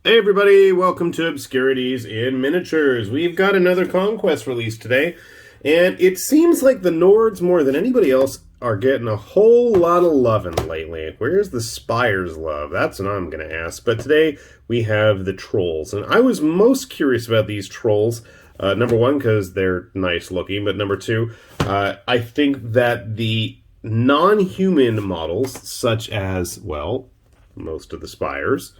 Hey everybody, welcome to Obscurities in Miniatures. We've got another Conquest release today, and it seems like the Nords, more than anybody else, are getting a whole lot of loving lately. Where's the Spire's love? That's what I'm going to ask. But today we have the Trolls, and I was most curious about these Trolls. Number one, because they're nice looking, but number two, I think that the non-human models, such as, well, most of the Spires,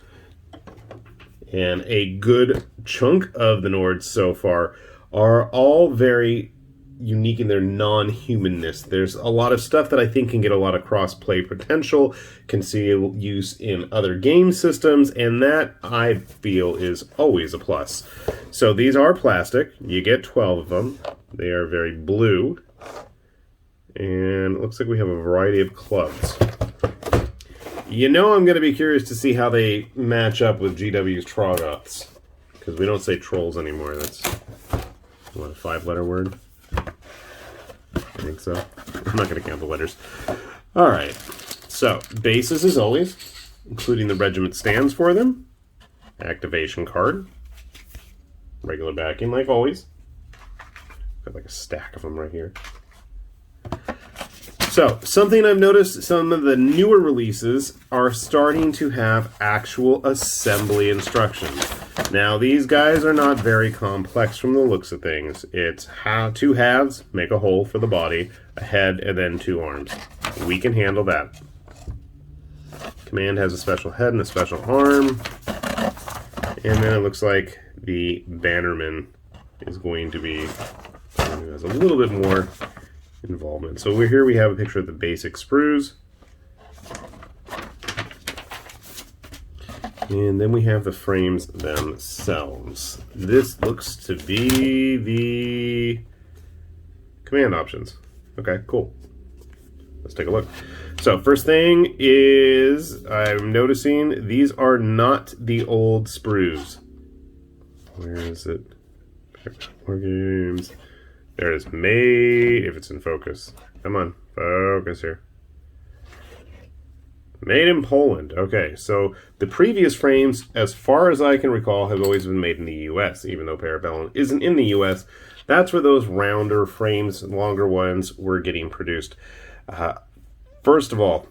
and a good chunk of the Nords so far are all very unique in their non-humanness. There's a lot of stuff that I think can get a lot of cross-play potential, can see use in other game systems, and that, I feel, is always a plus. So these are plastic. You get 12 of them. They are very blue. And it looks like we have a variety of clubs. You know I'm going to be curious to see how they match up with GW's Troggoths. Because we don't say trolls anymore. That's, what, a 5-letter word? I think so. I'm not going to count the letters. Alright. So, bases as always, including the regiment stands for them. Activation card. Regular backing like always. Got like a stack of them right here. So, something I've noticed, some of the newer releases are starting to have actual assembly instructions. Now, these guys are not very complex from the looks of things. It's two halves, make a hole for the body, a head, and then 2 arms. We can handle that. Command has a special head and a special arm. And then it looks like the Bannerman is going to be, has a little bit more involvement. So here we have a picture of the basic sprues. And then we have the frames themselves. This looks to be the command options. Okay, cool. Let's take a look. So first thing is, I'm noticing these are not the old sprues. Where is it? More games. There it is. Made, if it's in focus. Come on, focus here. Made in Poland. Okay, so the previous frames, as far as I can recall, have always been made in the U.S., even though Para Bellum isn't in the U.S. That's where those rounder frames, longer ones, were getting produced. First of all,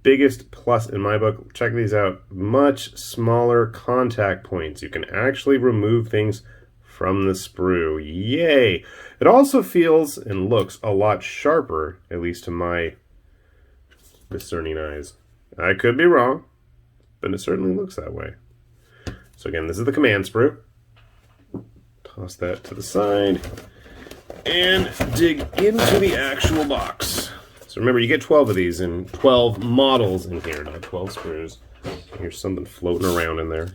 biggest plus in my book, check these out, much smaller contact points. You can actually remove things from the sprue. Yay! It also feels and looks a lot sharper, at least to my discerning eyes. I could be wrong, but it certainly looks that way. So again, this is the command sprue. Toss that to the side and dig into the actual box. So remember, you get 12 of these and 12 models in here, not 12 sprues. Here's something floating around in there.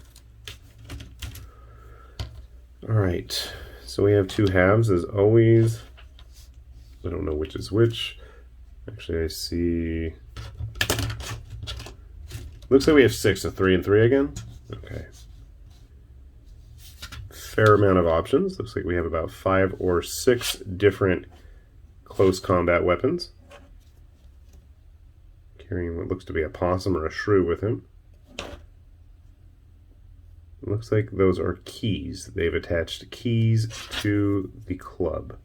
Alright, so we have 2 halves as always. I don't know which is which. Actually, I see... Looks like we have 6, so 3 and 3 again. Okay. Fair amount of options. Looks like we have about 5 or 6 different close combat weapons. Carrying what looks to be a possum or a shrew with him. It looks like those are keys. They've attached keys to the club.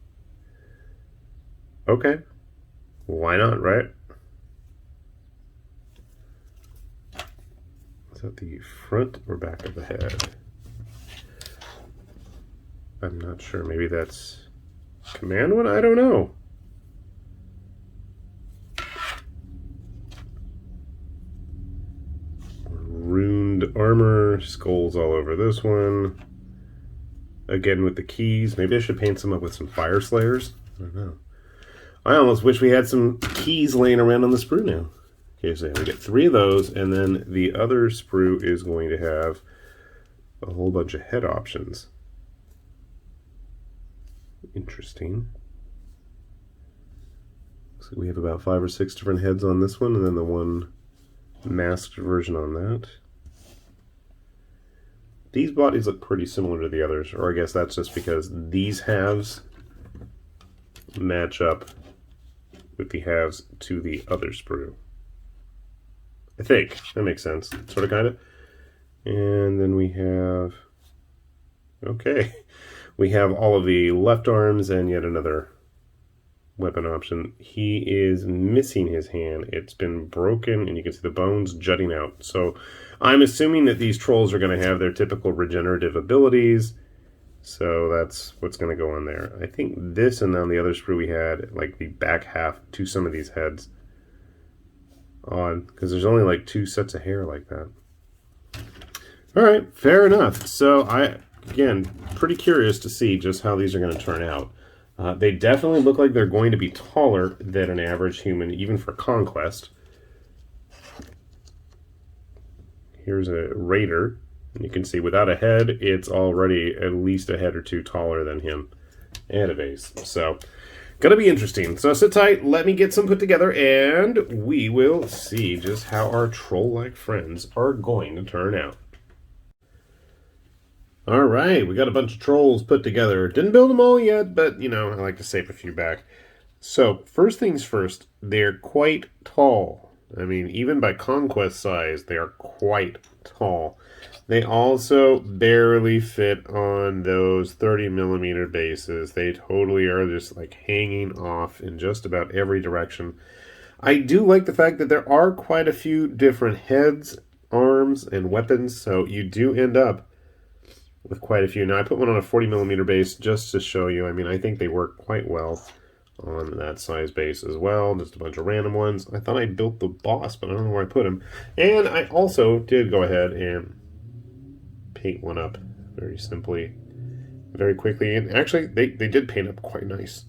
Okay. Why not, right? Is that the front or back of the head? I'm not sure. Maybe that's command one? I don't know. Runed armor, skulls all over this one. Again with the keys. Maybe I should paint some up with some fire slayers. I don't know. I almost wish we had some keys laying around on the sprue now. Okay, so we get 3 of those, and then the other sprue is going to have a whole bunch of head options. Interesting. Looks like we have about 5 or 6 different heads on this one, and then the one masked version on that. These bodies look pretty similar to the others, or I guess that's just because these halves match up with the halves to the other sprue. I think that makes sense. Sort of, kind of. And then we have, okay, we have all of the left arms and yet another weapon option. He is missing his hand. It's been broken and you can see the bones jutting out. So I'm assuming that these trolls are going to have their typical regenerative abilities. So that's what's going to go on there. I think this and on the other sprue we had like the back half to some of these heads. Odd, because there's only like 2 sets of hair like that. Alright, fair enough. So again, pretty curious to see just how these are going to turn out. They definitely look like they're going to be taller than an average human, even for Conquest. Here's a raider. And you can see without a head, it's already at least a head or 2 taller than him. And a base. So, gonna be interesting. So sit tight, let me get some put together, and we will see just how our troll-like friends are going to turn out. Alright, we got a bunch of trolls put together. Didn't build them all yet, but, you know, I like to save a few back. So, first things first, they're quite tall. I mean, even by Conquest size, they are quite tall. They also barely fit on those 30mm bases. They totally are just like hanging off in just about every direction. I do like the fact that there are quite a few different heads, arms, and weapons, so you do end up with quite a few. Now, I put one on a 40mm base just to show you. I mean, I think they work quite well on that size base as well. Just a bunch of random ones. I thought I built the boss, but I don't know where I put him. And I also did go ahead and paint one up very simply, very quickly. And actually, they did paint up quite nice.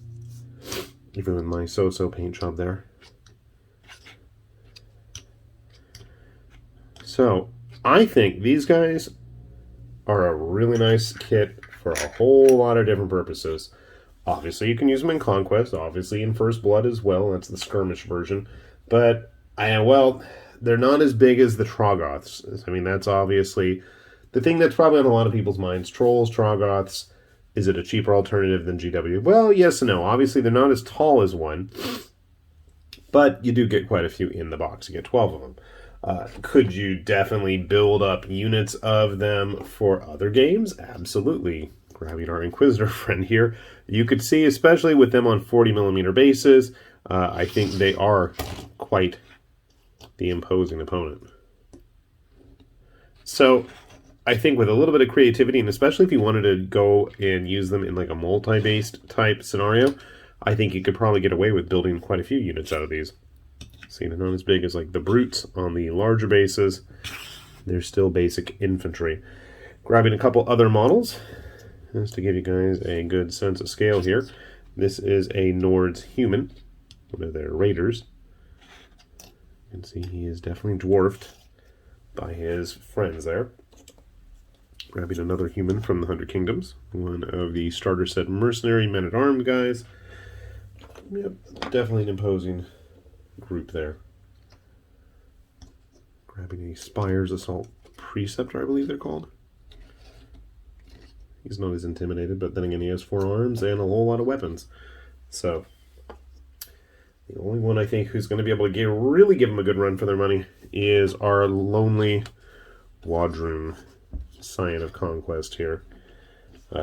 Even with my so-so paint job there. So, I think these guys are a really nice kit for a whole lot of different purposes. Obviously, you can use them in Conquest, obviously in First Blood as well. That's the skirmish version. But, well, they're not as big as the Troggoths. I mean, that's obviously the thing that's probably on a lot of people's minds. Trolls, Troggoths, is it a cheaper alternative than GW? Well, yes and no. Obviously, they're not as tall as one, but you do get quite a few in the box. You get 12 of them. Could you definitely build up units of them for other games? Absolutely. Grabbing our Inquisitor friend here, you could see, especially with them on 40mm bases, I think they are quite the imposing opponent. So, I think with a little bit of creativity, and especially if you wanted to go and use them in like a multi-based type scenario, I think you could probably get away with building quite a few units out of these. See, they're not as big as like the brutes on the larger bases. They're still basic infantry. Grabbing a couple other models, just to give you guys a good sense of scale here. This is a Nords human, one of their raiders. You can see he is definitely dwarfed by his friends there. Grabbing another human from the Hundred Kingdoms, one of the starter set mercenary men-at-arms guys. Yep, definitely an imposing group there. Grabbing a Spire's Assault Preceptor, I believe they're called. He's not as intimidated, but then again he has 4 arms and a whole lot of weapons. So, the only one I think who's going to be able to really give them a good run for their money is our lonely Wadroon, Scion of Conquest here.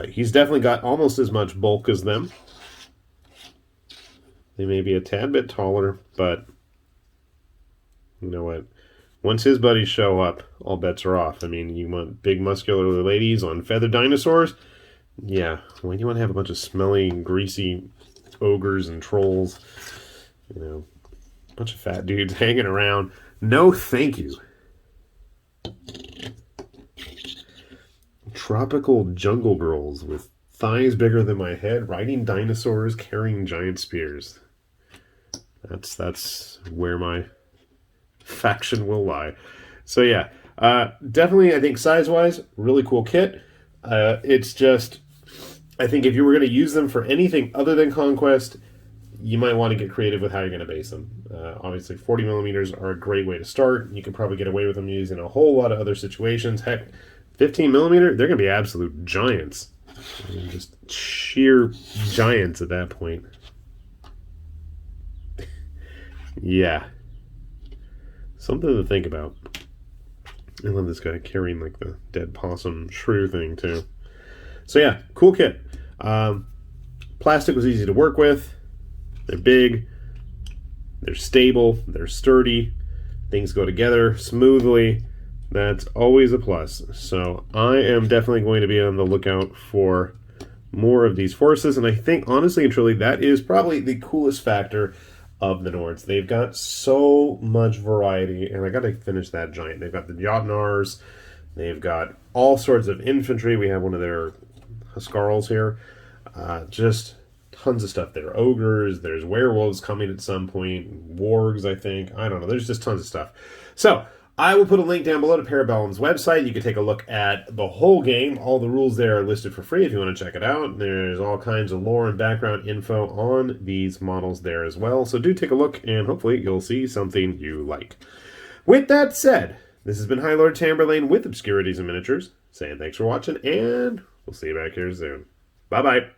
He's definitely got almost as much bulk as them. They may be a tad bit taller, but you know what? Once his buddies show up, all bets are off. I mean, you want big muscular ladies on feathered dinosaurs? Yeah. Why do you want to have a bunch of smelly, greasy ogres and trolls? You know, a bunch of fat dudes hanging around. No, thank you. Tropical jungle girls with thighs bigger than my head, riding dinosaurs, carrying giant spears. That's where my faction will lie. So yeah, definitely I think size-wise, really cool kit. It's just, I think if you were going to use them for anything other than Conquest, you might want to get creative with how you're going to base them. Obviously 40mm are a great way to start. You can probably get away with them using a whole lot of other situations. Heck, 15mm, they're going to be absolute giants. I mean, just sheer giants at that point. Yeah. Something to think about. I love this guy carrying like the dead possum shrew thing too. So yeah, cool kit. Plastic was easy to work with. They're big. They're stable. They're sturdy. Things go together smoothly. That's always a plus. So I am definitely going to be on the lookout for more of these forces. And I think, honestly and truly, that is probably the coolest factor of the Nords. They've got so much variety. And I got to finish that giant. They've got the Jotnars. They've got all sorts of infantry. We have one of their Huskarls here. Just tons of stuff. There are ogres. There's werewolves coming at some point. Wargs, I think. I don't know. There's just tons of stuff. So I will put a link down below to Para Bellum's website. You can take a look at the whole game. All the rules there are listed for free if you want to check it out. There's all kinds of lore and background info on these models there as well. So do take a look, and hopefully you'll see something you like. With that said, this has been High Lord Tamberlane with Obscurities and Miniatures, saying thanks for watching, and we'll see you back here soon. Bye-bye.